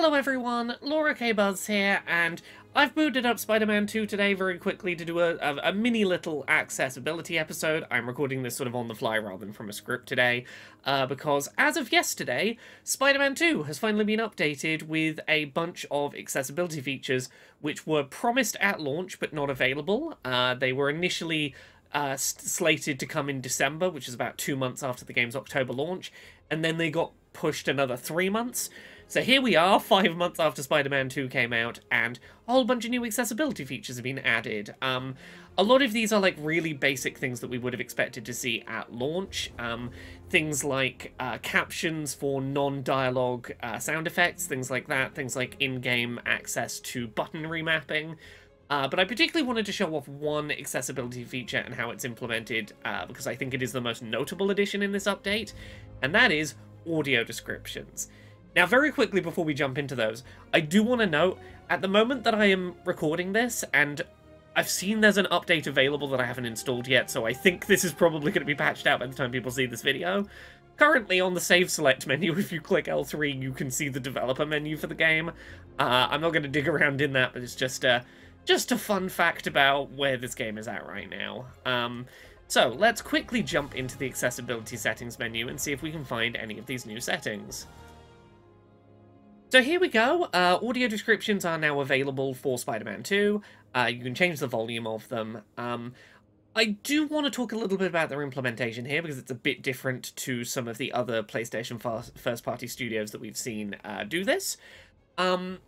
Hello everyone, Laura K. Buzz here, and I've booted up Spider-Man 2 today very quickly to do a mini little accessibility episode. I'm recording this sort of on the fly rather than from a script today, because as of yesterday, Spider-Man 2 has finally been updated with a bunch of accessibility features which were promised at launch but not available. They were initially slated to come in December, which is about 2 months after the game's October launch, and then they got pushed another 3 months. So here we are, 5 months after Spider-Man 2 came out, and a whole bunch of new accessibility features have been added. A lot of these are like really basic things that we would have expected to see at launch. Things like captions for non-dialogue sound effects, things like that, things like in-game access to button remapping. But I particularly wanted to show off one accessibility feature and how it's implemented, because I think it is the most notable addition in this update, and that is audio descriptions. Now, very quickly before we jump into those, I do want to note, at the moment that I am recording this, and I've seen there's an update available that I haven't installed yet, so I think this is probably going to be patched out by the time people see this video. Currently, on the Save Select menu, if you click L3, you can see the developer menu for the game. I'm not going to dig around in that, but it's just a fun fact about where this game is at right now. So, let's quickly jump into the accessibility settings menu and see if we can find any of these new settings. So here we go. Audio descriptions are now available for Spider-Man 2. You can change the volume of them. I do want to talk a little bit about their implementation here, because it's a bit different to some of the other PlayStation first-party studios that we've seen do this.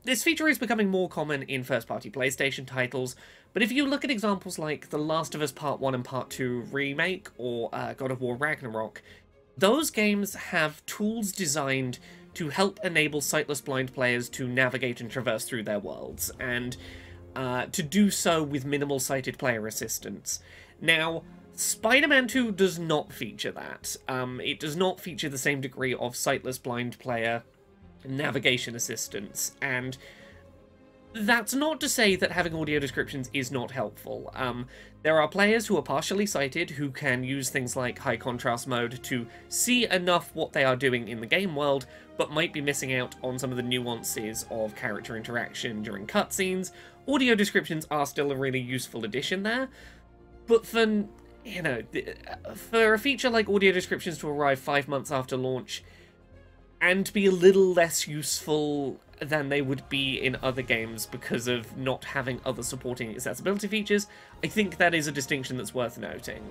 This feature is becoming more common in first-party PlayStation titles, but if you look at examples like The Last of Us Part 1 and Part 2 Remake, or God of War Ragnarok, those games have tools designed to help enable sightless blind players to navigate and traverse through their worlds, and to do so with minimal sighted player assistance. Now, Spider-Man 2 does not feature that. It does not feature the same degree of sightless blind player navigation assistance, and that's not to say that having audio descriptions is not helpful. There are players who are partially sighted who can use things like high contrast mode to see enough what they are doing in the game world, but might be missing out on some of the nuances of character interaction during cutscenes. Audio descriptions are still a really useful addition there, but for, you know, for a feature like audio descriptions to arrive 5 months after launch and to be a little less useful than they would be in other games because of not having other supporting accessibility features, I think that is a distinction that's worth noting.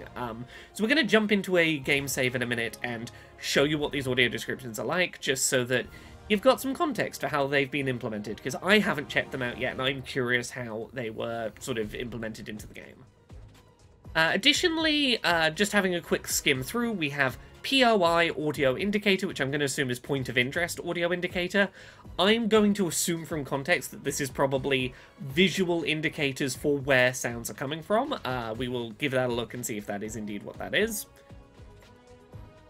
So we're going to jump into a game save in a minute and show you what these audio descriptions are like, just so that you've got some context for how they've been implemented, because I haven't checked them out yet, and I'm curious how they were sort of implemented into the game. Additionally, just having a quick skim through, we have POI audio indicator, which I'm going to assume is point of interest audio indicator. I'm going to assume from context that this is probably visual indicators for where sounds are coming from. We will give that a look and see if that is indeed what that is.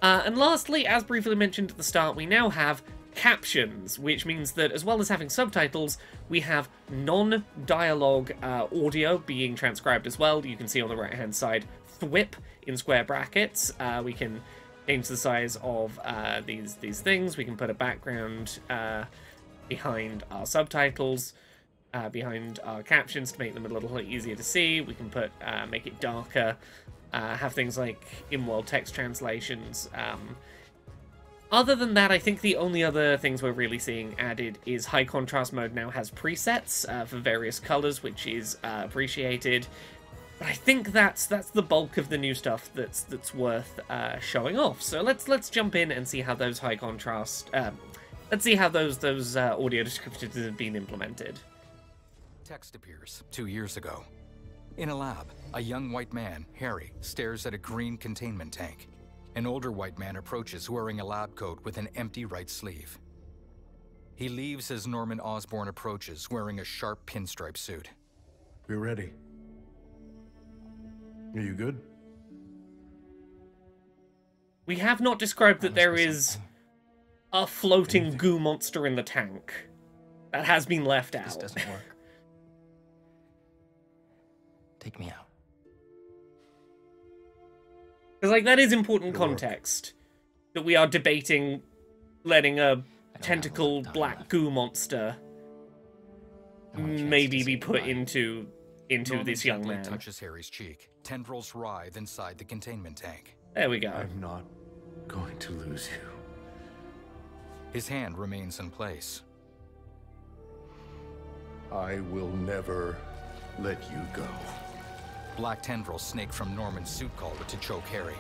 And lastly, as briefly mentioned at the start, we now have captions, which means that as well as having subtitles, we have non-dialogue audio being transcribed as well. You can see on the right-hand side, THWIP in square brackets. We can change the size of these things. We can put a background behind our subtitles, behind our captions to make them a little easier to see. We can put make it darker, have things like in-world text translations. Other than that, I think the only other things we're really seeing added is high contrast mode now has presets for various colors, which is appreciated. But I think that's the bulk of the new stuff that's worth showing off. So let's jump in and see how those high contrast, let's see how those audio descriptions have been implemented. Text appears 2 years ago. In a lab, a young white man, Harry, stares at a green containment tank. An older white man approaches wearing a lab coat with an empty right sleeve. He leaves as Norman Osborn approaches wearing a sharp pinstripe suit. We're ready. Are you good? We have not described that there is a floating goo monster in the tank. That has been left out. This doesn't work. Take me out. Because, like, that is important context. That we are debating letting a tentacled black goo monster maybe be put into this young man. Touches Harry's cheek. Tendrils writhe inside the containment tank. There we go. I'm not going to lose you. His hand remains in place. I will never let you go. Black tendrils snake from Norman's suit collar to choke Harry.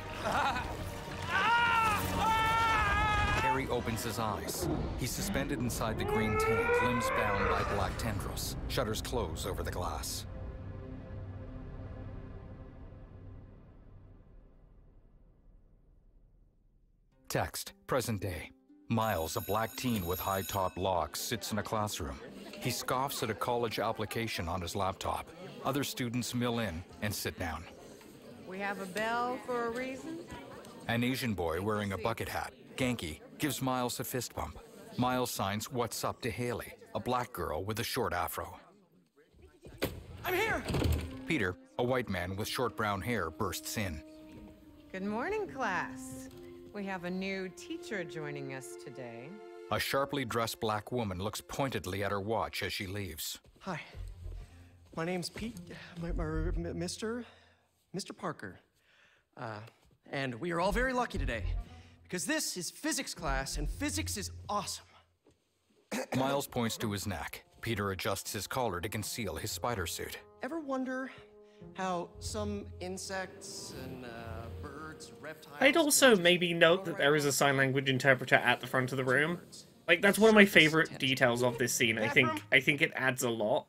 Harry opens his eyes. He's suspended inside the green tank, limbs bound by black tendrils. Shutters close over the glass. Text, present day. Miles, a black teen with high-top locks, sits in a classroom. He scoffs at a college application on his laptop. Other students mill in and sit down. We have a bell for a reason? An Asian boy wearing a bucket hat, Genki, gives Miles a fist bump. Miles signs "What's up" to Haley, a black girl with a short afro. I'm here! Peter, a white man with short brown hair, bursts in. Good morning, class. We have a new teacher joining us today. A sharply dressed black woman looks pointedly at her watch as she leaves. Hi. My name's Pete, Mr. Parker. And we are all very lucky today, because this is physics class, and physics is awesome. Miles points to his neck. Peter adjusts his collar to conceal his spider suit. Ever wonder how some insects and birds, reptiles... I'd also maybe note that there is a sign language interpreter at the front of the room. Like, that's one of my favorite details of this scene. I think it adds a lot.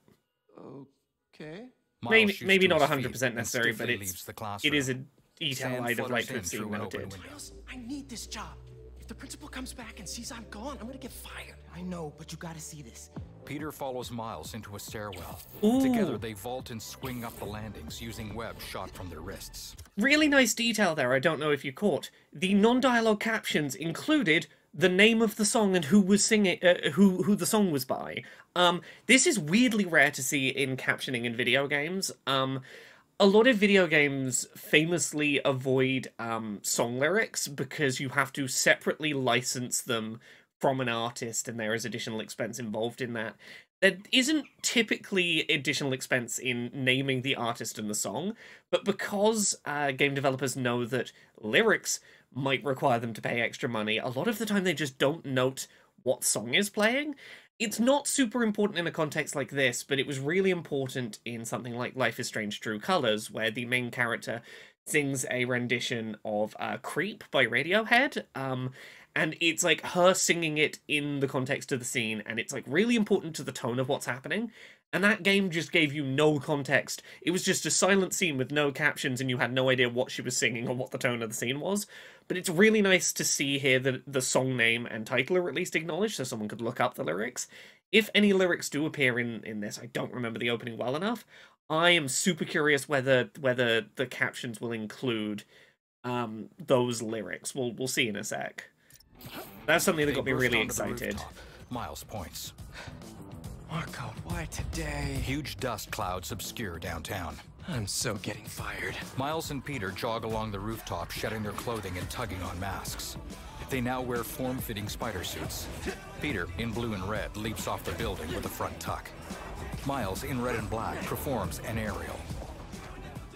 Okay. Maybe not 100% necessary, but it is a detail Sand I'd have liked to flutters have in seen through an noted. open window. Miles, I need this job. If the principal comes back and sees I'm gone, I'm gonna get fired. I know, but you gotta see this. Peter follows Miles into a stairwell. Ooh. Together, they vault and swing up the landings using webs shot from their wrists. Really nice detail there, I don't know if you caught. The non-dialogue captions included the name of the song and who was singing, who the song was by. This is weirdly rare to see in captioning in video games. A lot of video games famously avoid song lyrics because you have to separately license them from an artist, and there is additional expense involved in that. There isn't typically additional expense in naming the artist and the song, but because game developers know that lyrics might require them to pay extra money, a lot of the time they just don't note what song is playing. It's not super important in a context like this, but it was really important in something like Life is Strange True Colors, where the main character sings a rendition of Creep by Radiohead, and it's like her singing it in the context of the scene, and it's like really important to the tone of what's happening. And that game just gave you no context. It was just a silent scene with no captions, and you had no idea what she was singing or what the tone of the scene was. But it's really nice to see here that the song name and title are at least acknowledged, so someone could look up the lyrics. If any lyrics do appear in this, I don't remember the opening well enough. I am super curious whether the captions will include those lyrics. We'll see in a sec. That's something that got me really excited. Miles points. Marco, why today? Huge dust clouds obscure downtown. I'm so getting fired. Miles and Peter jog along the rooftop, shedding their clothing and tugging on masks. They now wear form-fitting spider suits. Peter, in blue and red, leaps off the building with a front tuck. Miles, in red and black, performs an aerial.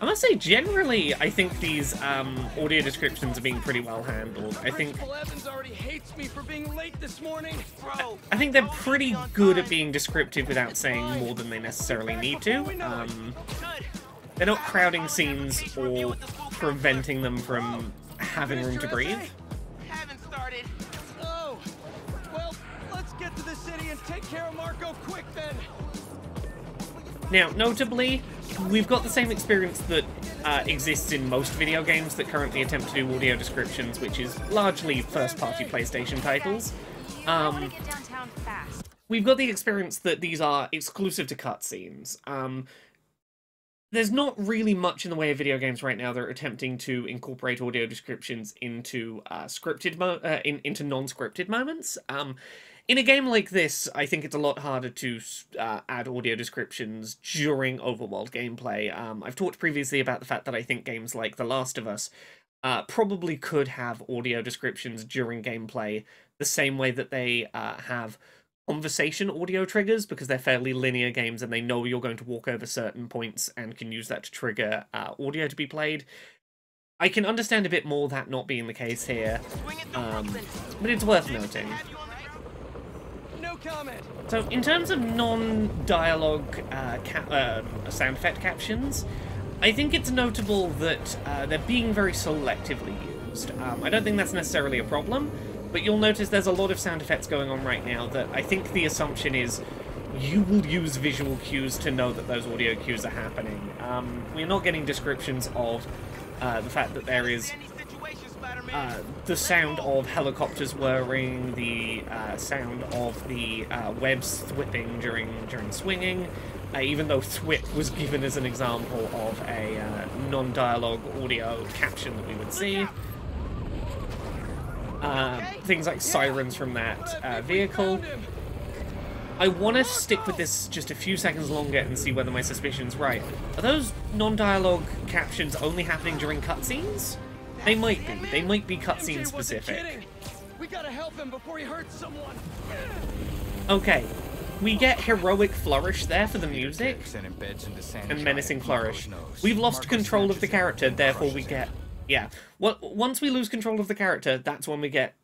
I must say, generally, I think these audio descriptions are being pretty well handled. I think Evans already hates me for being late this morning. Bro, I think they're pretty good at being descriptive without saying more than they necessarily need to. They're not crowding scenes or preventing them from having room to breathe. haven't started. Oh, well, let's get to the city and take care of Marco quick then. Now, notably, we've got the same experience that exists in most video games that currently attempt to do audio descriptions, which is largely first-party PlayStation titles. We've got the experience that these are exclusive to cutscenes. There's not really much in the way of video games right now that are attempting to incorporate audio descriptions into into non-scripted moments. In a game like this, I think it's a lot harder to add audio descriptions during overworld gameplay. I've talked previously about the fact that I think games like The Last of Us probably could have audio descriptions during gameplay the same way that they have conversation audio triggers, because they're fairly linear games and they know you're going to walk over certain points and can use that to trigger audio to be played. I can understand a bit more that not being the case here, but it's worth noting. No comment. So, in terms of non-dialogue sound effect captions, I think it's notable that they're being very selectively used. I don't think that's necessarily a problem, but you'll notice there's a lot of sound effects going on right now that I think the assumption is you will use visual cues to know that those audio cues are happening. We're not getting descriptions of the fact that there is the sound of helicopters whirring, the sound of the webs thwipping during swinging, even though thwip was given as an example of a non-dialogue audio caption that we would see. Things like sirens from that vehicle. I want to stick with this just a few seconds longer and see whether my suspicion's right. Are those non-dialogue captions only happening during cutscenes? They might be. They might be cutscene specific. We gotta help him before he hurts someone. Okay. We get heroic flourish there for the music, and menacing flourish. We've lost control of the character, therefore we get... Yeah. Well, once we lose control of the character, that's when we get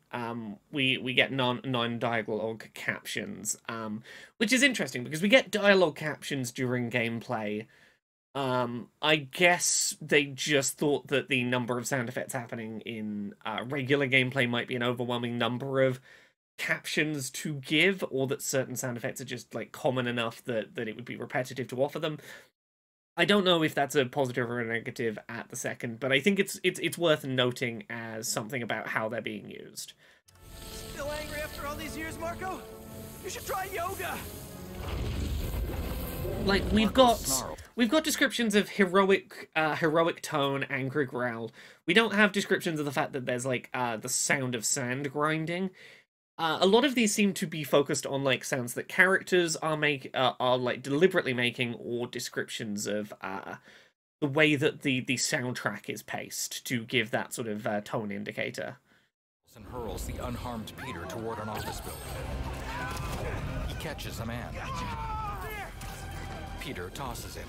we get non-dialogue captions, which is interesting because we get dialogue captions during gameplay. I guess they just thought that the number of sound effects happening in regular gameplay might be an overwhelming number of captions to give, or that certain sound effects are just like common enough that it would be repetitive to offer them. I don't know if that's a positive or a negative at the second, but I think it's worth noting as something about how they're being used. Still angry after all these years, Marco? You should try yoga. Like we've got descriptions of heroic tone, angry growl. We don't have descriptions of the fact that there's like the sound of sand grinding. A lot of these seem to be focused on like sounds that characters are like deliberately making, or descriptions of the way that the soundtrack is paced to give that sort of tone indicator. And hurls the unharmed Peter toward an office building. He catches a man. Peter tosses him.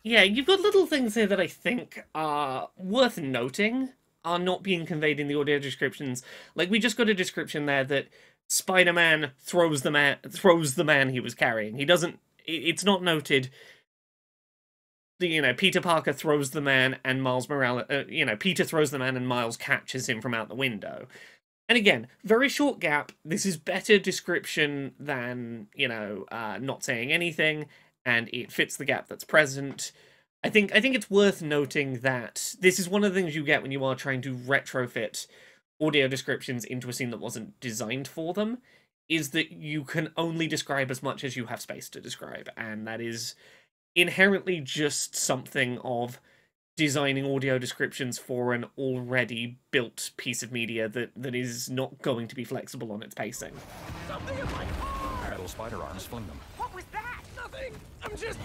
Yeah, you've got little things here that I think are worth noting are not being conveyed in the audio descriptions. Like we just got a description there that Spider-Man throws the man he was carrying. He doesn't. It's not noted. Peter Parker throws the man, and Miles Morales. Peter throws the man, and Miles catches him from out the window. And again, very short gap. This is better description than not saying anything, and it fits the gap that's present. I think it's worth noting that this is one of the things you get when you are trying to retrofit audio descriptions into a scene that wasn't designed for them, is that you can only describe as much as you have space to describe, and that is inherently just something of designing audio descriptions for an already built piece of media that is not going to be flexible on its pacing. Something in my car. Metal spider arms fling them. What was that? Nothing. I'm just...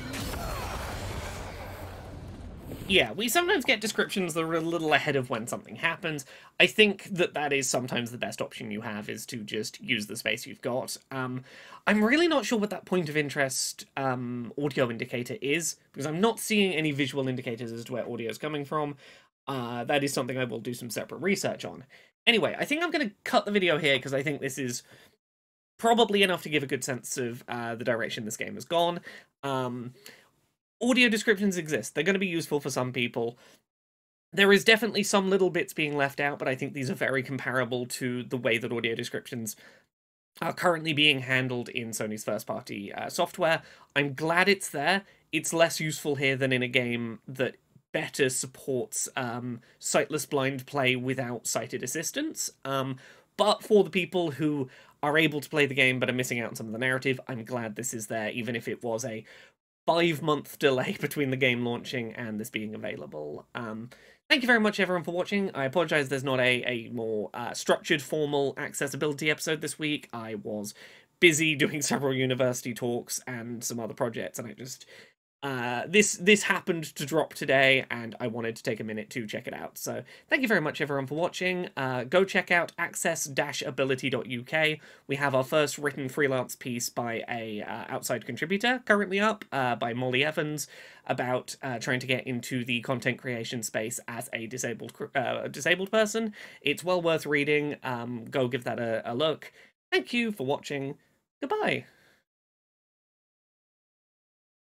Yeah, we sometimes get descriptions that are a little ahead of when something happens. I think that is sometimes the best option you have, is to just use the space you've got. I'm really not sure what that point of interest audio indicator is, because I'm not seeing any visual indicators as to where audio is coming from. That is something I will do some separate research on. Anyway, I think I'm going to cut the video here, because I think this is probably enough to give a good sense of the direction this game has gone. Audio descriptions exist. They're going to be useful for some people. There is definitely some little bits being left out, but I think these are very comparable to the way that audio descriptions are currently being handled in Sony's first-party software. I'm glad it's there. It's less useful here than in a game that better supports sightless blind play without sighted assistance. But for the people who are able to play the game but are missing out on some of the narrative, I'm glad this is there, even if it was a 5-month delay between the game launching and this being available. Thank you very much, everyone, for watching. I apologize there's not a more structured, formal accessibility episode this week. I was busy doing several university talks and some other projects, and I just this happened to drop today, and I wanted to take a minute to check it out. So thank you very much, everyone, for watching. Go check out access-ability.uk. We have our first written freelance piece by a outside contributor currently up, by Molly Evans, about trying to get into the content creation space as a disabled person. It's well worth reading. Go give that a look. Thank you for watching. Goodbye.